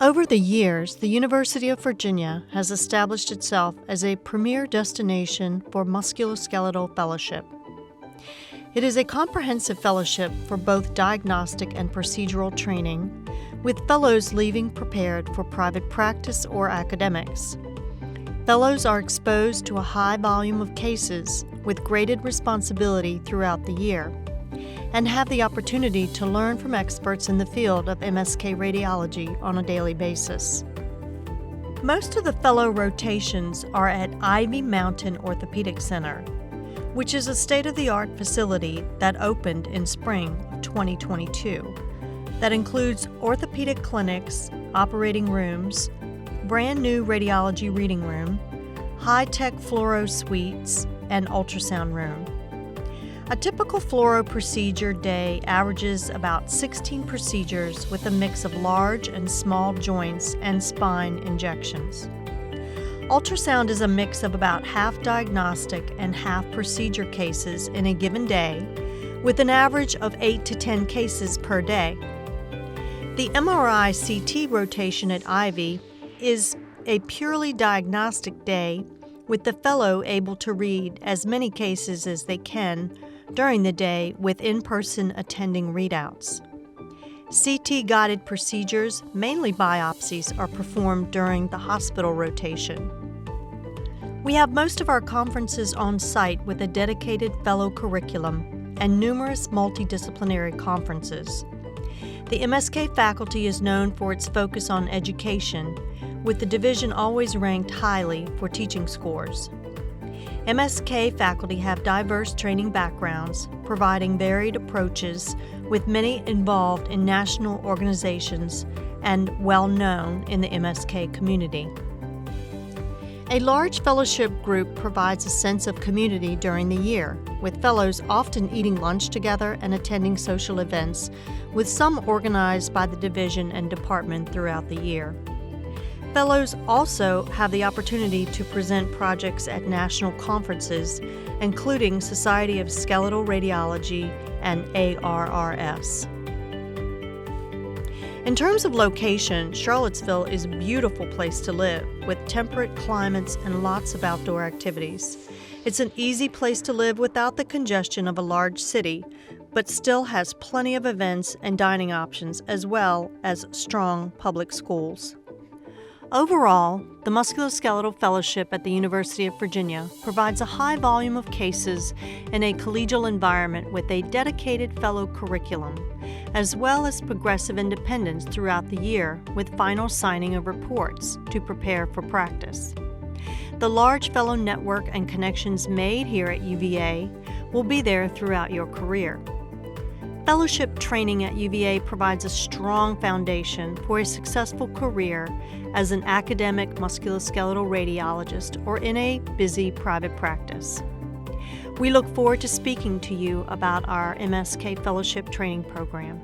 Over the years, the University of Virginia has established itself as a premier destination for Musculoskeletal Fellowship. It is a comprehensive fellowship for both diagnostic and procedural training, with fellows leaving prepared for private practice or academics. Fellows are exposed to a high volume of cases with graded responsibility throughout the year, and have the opportunity to learn from experts in the field of MSK radiology on a daily basis. Most of the fellow rotations are at Ivy Mountain Orthopedic Center, which is a state-of-the-art facility that opened in spring of 2022 that includes orthopedic clinics, operating rooms, brand new radiology reading room, high-tech fluoro suites, and ultrasound room. A typical fluoro procedure day averages about 16 procedures with a mix of large and small joints and spine injections. Ultrasound is a mix of about half diagnostic and half procedure cases in a given day, with an average of 8 to 10 cases per day. The MRI-CT rotation at Ivy is a purely diagnostic day, with the fellow able to read as many cases as they can during the day with in-person attending readouts. CT-guided procedures, mainly biopsies, are performed during the hospital rotation. We have most of our conferences on site with a dedicated fellow curriculum and numerous multidisciplinary conferences. The MSK faculty is known for its focus on education, with the division always ranked highly for teaching scores. MSK faculty have diverse training backgrounds, providing varied approaches, with many involved in national organizations and well known in the MSK community. A large fellowship group provides a sense of community during the year, with fellows often eating lunch together and attending social events, with some organized by the division and department throughout the year. Fellows also have the opportunity to present projects at national conferences, including Society of Skeletal Radiology and ARRS. In terms of location, Charlottesville is a beautiful place to live, with temperate climates and lots of outdoor activities. It's an easy place to live without the congestion of a large city, but still has plenty of events and dining options, as well as strong public schools. Overall, the Musculoskeletal Fellowship at the University of Virginia provides a high volume of cases in a collegial environment with a dedicated fellow curriculum, as well as progressive independence throughout the year with final signing of reports to prepare for practice. The large fellow network and connections made here at UVA will be there throughout your career. Fellowship training at UVA provides a strong foundation for a successful career as an academic musculoskeletal radiologist or in a busy private practice. We look forward to speaking to you about our MSK Fellowship Training Program.